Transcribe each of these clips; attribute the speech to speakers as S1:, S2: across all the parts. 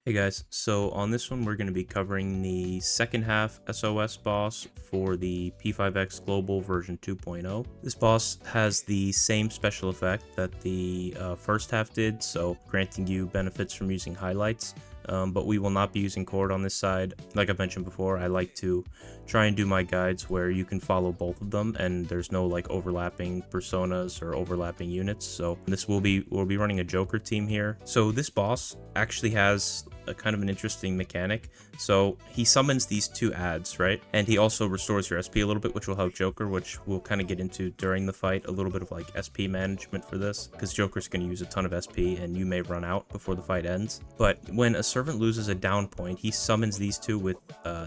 S1: Hey guys, so on this one we're going to be covering the second half SOS boss for the P5X Global version 2.0. This boss has the same special effect that the first half did, so granting you benefits from using highlights, but we will not be using cord on this side. Like I've mentioned before, I like to try and do my guides where you can follow both of them and there's no like overlapping personas or overlapping units. So we'll be running a Joker team here. So this boss actually has a kind of an interesting mechanic. So he summons these two ads, right? And he also restores your SP a little bit, which will help Joker, which we'll kind of get into during the fight, a little bit of like SP management for this, because Joker's going to use a ton of SP and you may run out before the fight ends. But when a servant loses a down point, he summons these two with,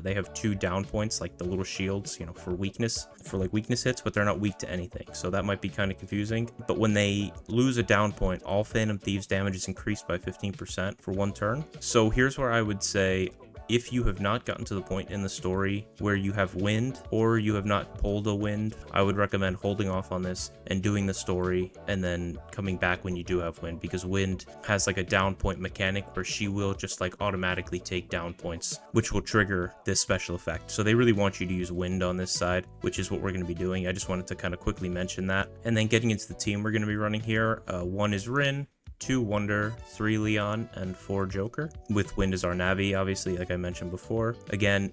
S1: they have two down points, like the little shields, you know, for weakness, for like weakness hits, but they're not weak to anything. So that might be kind of confusing. But when they lose a down point, all Phantom Thieves damage is increased by 15% for one turn. So here's where I would say, if you have not gotten to the point in the story where you have wind or you have not pulled a wind, I would recommend holding off on this and doing the story and then coming back when you do have wind, because wind has like a down point mechanic where she will just like automatically take down points, which will trigger this special effect. So they really want you to use wind on this side, which is what we're going to be doing. I just wanted to kind of quickly mention that. And then getting into the team we're going to be running here, 1 is Rin, 2 Wonder, 3 Leon, and 4 Joker, with Wind as our Navi, obviously, like I mentioned before. Again,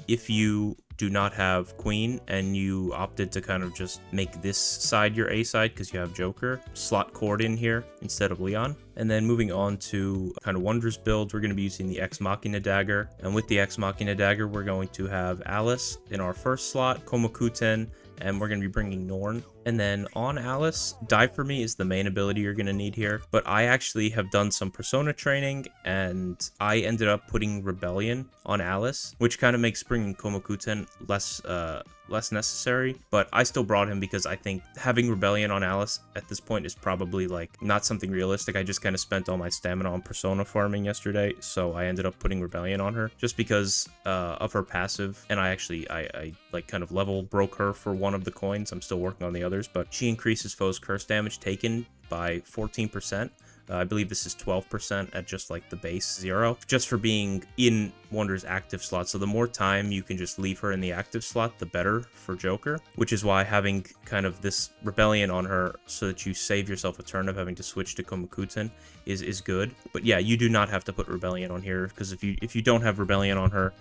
S1: if you do not have Queen and you opted to kind of just make this side your A side because you have Joker, slot Cord in here instead of Leon. And then moving on to kind of Wonders builds, we're going to be using the Ex Machina Dagger. And with the Ex Machina Dagger, we're going to have Alice in our first slot, Komokuten, and we're going to be bringing Norn. And then on Alice, Die For Me is the main ability you're going to need here. But I actually have done some persona training, and I ended up putting Rebellion on Alice, which kind of makes bringing Komokuten less necessary. But I still brought him because I think having Rebellion on Alice at this point is probably like not something realistic. I just kind of spent all my stamina on persona farming yesterday, so I ended up putting Rebellion on her just because of her passive. And I like kind of level broke her for one of the coins. I'm still working on the others, but she increases foes' curse damage taken by 14%. I believe this is 12% at just like the base 0, just for being in Wonder's active slot. So the more time you can just leave her in the active slot, the better for Joker, which is why having kind of this Rebellion on her so that you save yourself a turn of having to switch to Komokuten is good. But yeah, you do not have to put Rebellion on here, because if you don't have Rebellion on her,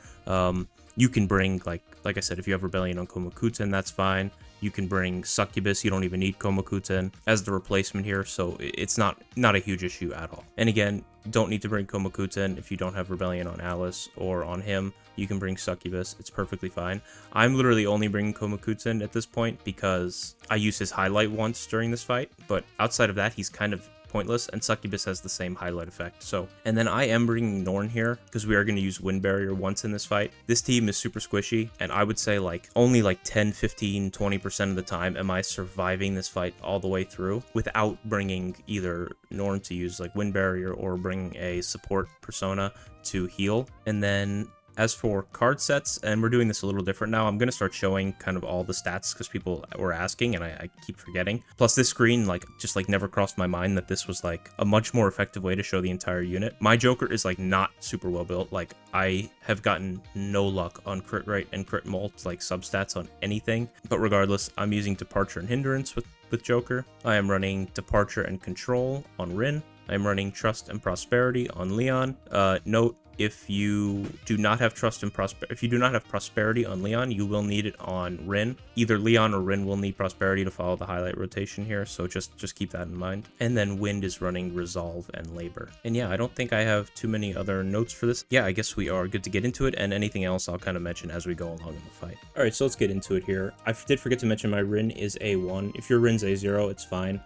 S1: you can bring, like I said, if you have Rebellion on Komokuten, that's fine. You can bring Succubus, you don't even need Komokuten as the replacement here, so it's not a huge issue at all. And again, don't need to bring Komokuten if you don't have Rebellion on Alice or on him. You can bring Succubus, it's perfectly fine. I'm literally only bringing Komokuten at this point because I used his highlight once during this fight, but outside of that, he's kind of pointless, and Succubus has the same highlight effect. So, and then I am bringing Norn here because we are going to use Wind Barrier once in this fight. This team is super squishy, and I would say like only like 10, 15, 20% of the time am I surviving this fight all the way through without bringing either Norn to use like Wind Barrier or bringing a support persona to heal. And then as for card sets, and we're doing this a little different now, I'm going to start showing kind of all the stats because people were asking and I keep forgetting. Plus this screen just never crossed my mind that this was like a much more effective way to show the entire unit. My Joker is like not super well built. Like I have gotten no luck on crit rate and crit mult, like substats on anything. But regardless, I'm using Departure and Hindrance with Joker. I am running Departure and Control on Rin. I'm running Trust and Prosperity on Leon. Note, if you do not have Prosperity on Leon, you will need it on Rin. Either Leon or Rin will need Prosperity to follow the highlight rotation here, so just keep that in mind. And then Wind is running Resolve and Labor. And yeah, I don't think I have too many other notes for this. Yeah, I guess we are good to get into it, and anything else I'll kind of mention as we go along in the fight. Alright, so let's get into it here. I did forget to mention my Rin is A1. If your Rin's A0, it's fine.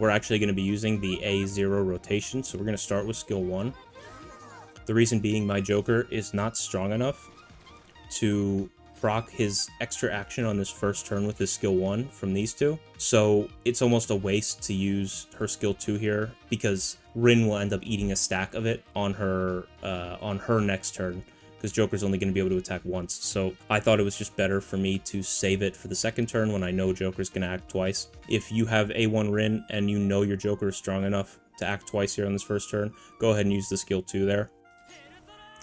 S1: We're actually going to be using the A0 rotation, so we're going to start with skill 1. The reason being, my Joker is not strong enough to proc his extra action on this first turn with his skill 1 from these two. So it's almost a waste to use her skill 2 here, because Rin will end up eating a stack of it on her next turn, because Joker's only going to be able to attack once. So I thought it was just better for me to save it for the second turn when I know Joker's going to act twice. If you have A1 Rin and you know your Joker is strong enough to act twice here on this first turn, go ahead and use the skill 2 there.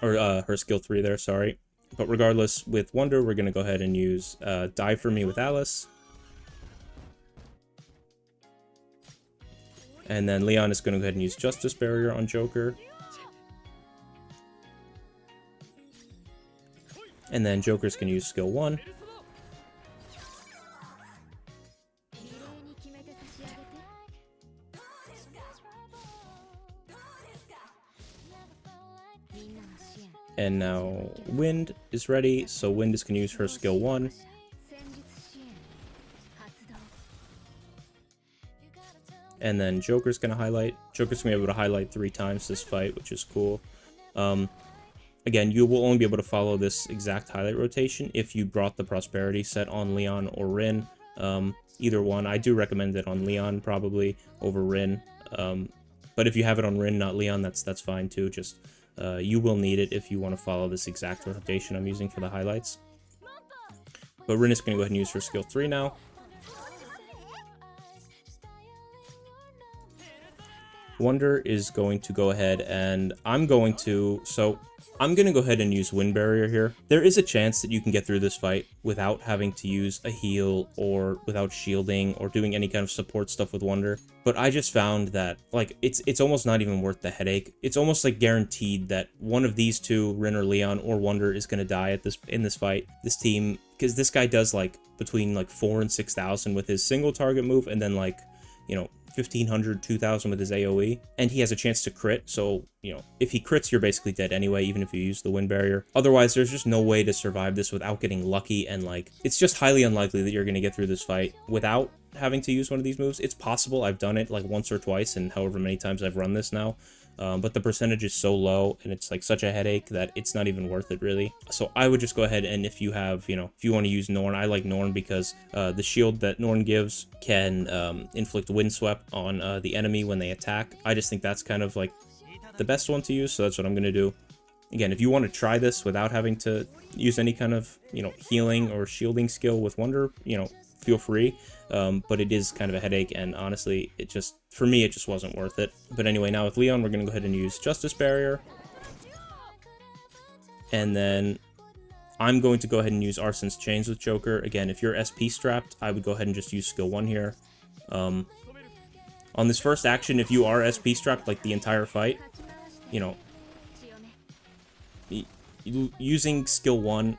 S1: or her skill 3 there, sorry. But regardless, with Wonder, we're going to go ahead and use Die For Me with Alice. And then Leon is going to go ahead and use Justice Barrier on Joker. And then Joker's going to use skill 1. And now Wind is ready, so Wind is going to use her skill 1. And then Joker's going to highlight. Joker's going to be able to highlight 3 times this fight, which is cool. Again, you will only be able to follow this exact highlight rotation if you brought the Prosperity set on Leon or Rin. Either one. I do recommend it on Leon, probably, over Rin. But if you have it on Rin, not Leon, that's fine too. Just you will need it if you want to follow this exact rotation I'm using for the highlights. But Rin is going to go ahead and use her skill 3 now. Wonder is going to go ahead and I'm going to go ahead and use Wind Barrier here. There is a chance that you can get through this fight without having to use a heal or without shielding or doing any kind of support stuff with Wonder. But I just found that, like, it's almost not even worth the headache. It's almost like guaranteed that one of these two, Rin or Leon or Wonder, is going to die in this fight. This team, because this guy does like between like 4,000 and 6,000 with his single target move, and then like, you know, 1,500, 2,000 with his AoE, and he has a chance to crit, so, you know, if he crits, you're basically dead anyway, even if you use the Wind Barrier. Otherwise, there's just no way to survive this without getting lucky, and, like, it's just highly unlikely that you're going to get through this fight without having to use one of these moves. It's possible. I've done it, like, once or twice, and however many times I've run this now. But the percentage is so low and it's like such a headache that it's not even worth it really. So I would just go ahead and if you have, you know, if you want to use Norn, I like Norn because the shield that Norn gives can inflict Windswept on the enemy when they attack. I just think that's kind of like the best one to use, so that's what I'm going to do. Again, if you want to try this without having to use any kind of, you know, healing or shielding skill with Wonder, you know, feel free. But it is kind of a headache, and honestly, it just, for me, it just wasn't worth it. But anyway, now with Leon, we're going to go ahead and use Justice Barrier. And then I'm going to go ahead and use Arson's Chains with Joker. Again, if you're SP strapped, I would go ahead and just use skill 1 here. On this first action, if you are SP strapped, like the entire fight, you know, using skill 1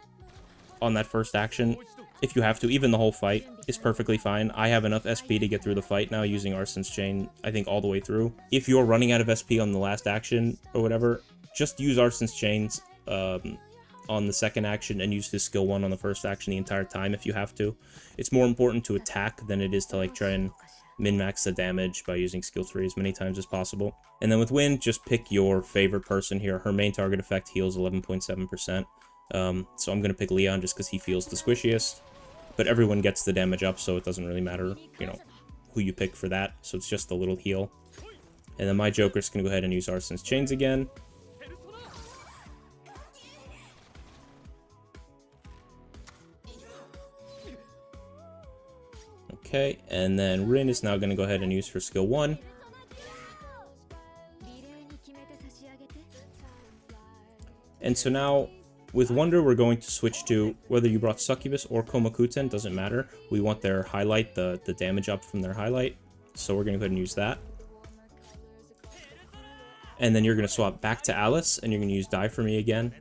S1: on that first action, if you have to, even the whole fight, is perfectly fine. I have enough SP to get through the fight now using Arson's Chain, I think, all the way through. If you're running out of SP on the last action or whatever, just use Arson's Chains on the second action and use his skill 1 on the first action the entire time if you have to. It's more important to attack than it is to like try and min-max the damage by using skill 3 as many times as possible. And then with Wind, just pick your favorite person here. Her main target effect heals 11.7%. So I'm going to pick Leon just because he feels the squishiest. But everyone gets the damage up, so it doesn't really matter, you know, who you pick for that. So it's just a little heal. And then my Joker's going to go ahead and use Arson's Chains again. Okay, and then Rin is now going to go ahead and use her skill 1. And so now, with Wonder, we're going to switch to, whether you brought Succubus or Komakuten, doesn't matter. We want their highlight, the damage up from their highlight. So we're going to go ahead and use that. And then you're going to swap back to Alice, and you're going to use Die For Me again.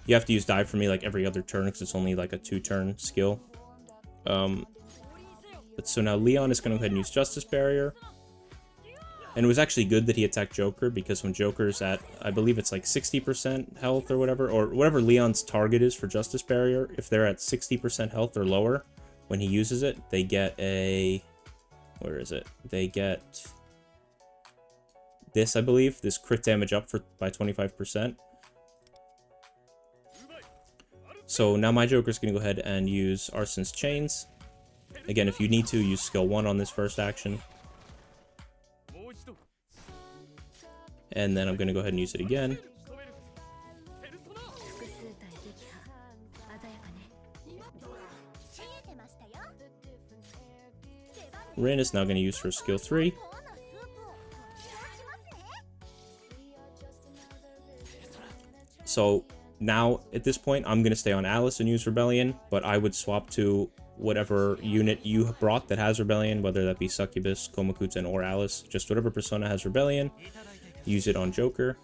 S1: You have to use Die For Me like every other turn, because it's only like a 2-turn skill. But so now Leon is going to go ahead and use Justice Barrier. And it was actually good that he attacked Joker, because when Joker's at, I believe it's like 60% health or whatever Leon's target is for Justice Barrier, if they're at 60% health or lower, when he uses it, they get a, where is it? They get this, I believe, this crit damage up by 25%. So now my Joker's going to go ahead and use Arson's Chains. Again, if you need to, use skill 1 on this first action. And then I'm going to go ahead and use it again. Rin is now going to use her skill 3. So now at this point, I'm going to stay on Alice and use Rebellion, but I would swap to whatever unit you brought that has Rebellion, whether that be Succubus, Komakuten, or Alice. Just whatever persona has Rebellion, use it on Joker.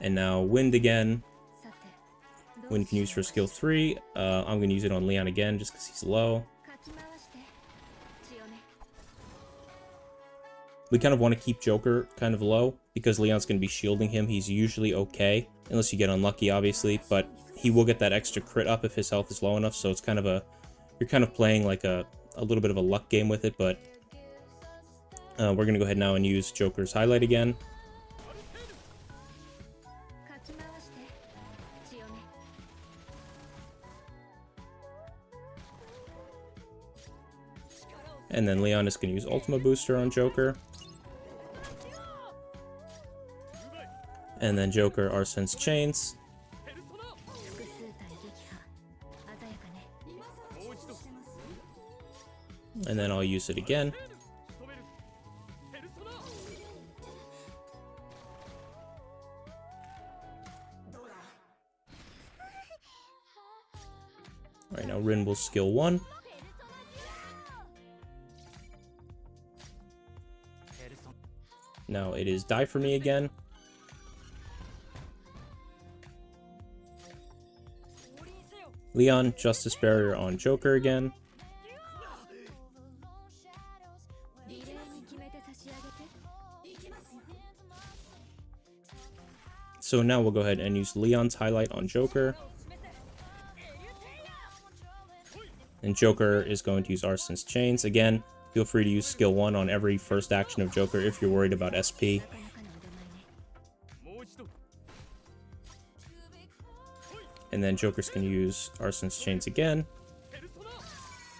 S1: And now Wind again. Wind can use for skill 3. I'm going to use it on Leon again just because he's low. We kind of want to keep Joker kind of low because Leon's going to be shielding him. He's usually okay, unless you get unlucky, obviously, but he will get that extra crit up if his health is low enough, so it's kind of a... You're kind of playing like a little bit of a luck game with it, but we're going to go ahead now and use Joker's highlight again. And then Leon is going to use Ultima Booster on Joker. And then Joker Arsen's Chains. And then I'll use it again. Alright, now Rin will skill 1. Now it is Die For Me again. Leon, Justice Barrier on Joker again. So now we'll go ahead and use Leon's highlight on Joker. And Joker is going to use Arsen's Chains. Again, feel free to use skill 1 on every first action of Joker if you're worried about SP. And then Joker's going to use Arsen's Chains again.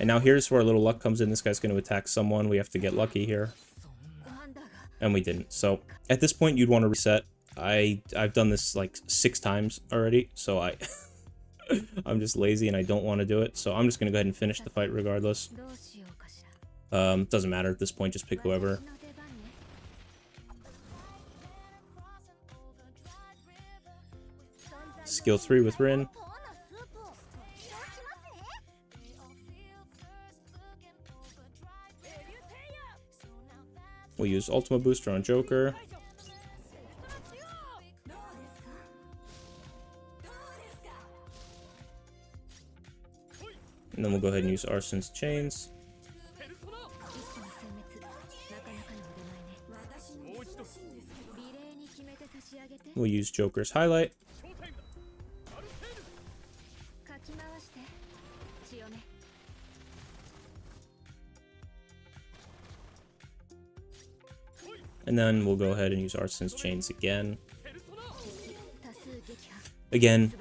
S1: And now here's where a little luck comes in. This guy's going to attack someone. We have to get lucky here. And we didn't. So at this point, you'd want to reset. I've done this like 6 times already, so I'm just lazy and I don't want to do it. So I'm just going to go ahead and finish the fight regardless. Doesn't matter at this point, just pick whoever. Skill 3 with Rin. We'll use Ultima Booster on Joker. And then we'll go ahead and use Arsen's Chains. We'll use Joker's highlight. And then we'll go ahead and use Arsen's Chains again. Again,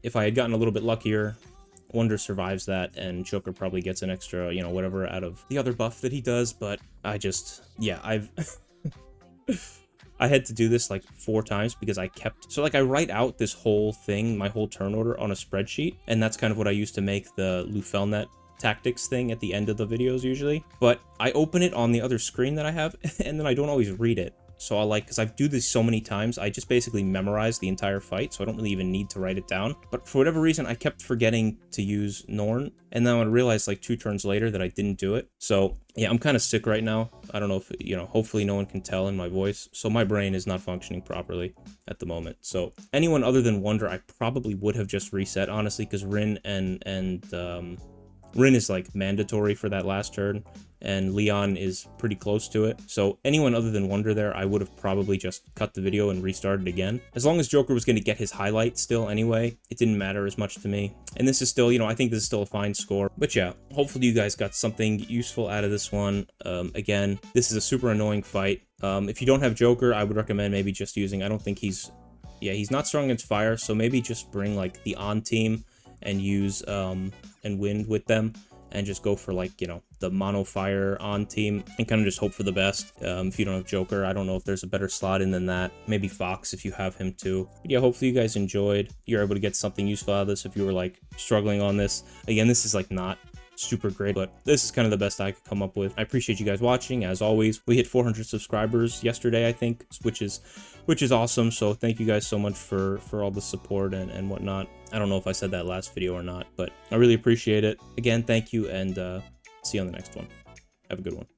S1: if I had gotten a little bit luckier, Wonder survives that, and Joker probably gets an extra, you know, whatever out of the other buff that he does, but I just, yeah, I had to do this like 4 times because I kept, so like I write out this whole thing, my whole turn order on a spreadsheet, and that's kind of what I use to make the Lufelnet tactics thing at the end of the videos usually, but I open it on the other screen that I have, and then I don't always read it. So I'll because I do this so many times, I just basically memorize the entire fight, so I don't really even need to write it down. But for whatever reason, I kept forgetting to use Norn, and then I realized like 2 turns later that I didn't do it. So yeah, I'm kind of sick right now. I don't know if, you know, hopefully no one can tell in my voice. So my brain is not functioning properly at the moment. So anyone other than Wonder, I probably would have just reset, honestly, because Rin Rin is like mandatory for that last turn, and Leon is pretty close to it. So anyone other than Wonder there, I would have probably just cut the video and restarted again. As long as Joker was going to get his highlight still anyway, it didn't matter as much to me. And this is still, you know, I think this is still a fine score. But yeah, hopefully you guys got something useful out of this one. Again, this is a super annoying fight. If you don't have Joker, I would recommend maybe just using, I don't think he's not strong against fire, so maybe just bring like the on team and use and Wind with them, and just go for like, you know, the mono fire on team and kind of just hope for the best. If you don't have Joker, I don't know if there's a better slot in than that. Maybe Fox if you have him too. But yeah, hopefully you guys enjoyed. You're able to get something useful out of this if you were like struggling on this. Again, this is like not super great, but this is kind of the best I could come up with. I appreciate you guys watching. As always, we hit 400 subscribers yesterday, I think, which is awesome. So thank you guys so much for all the support and whatnot. I don't know if I said that last video or not, but I really appreciate it. Again, thank you, and see you on the next one. Have a good one.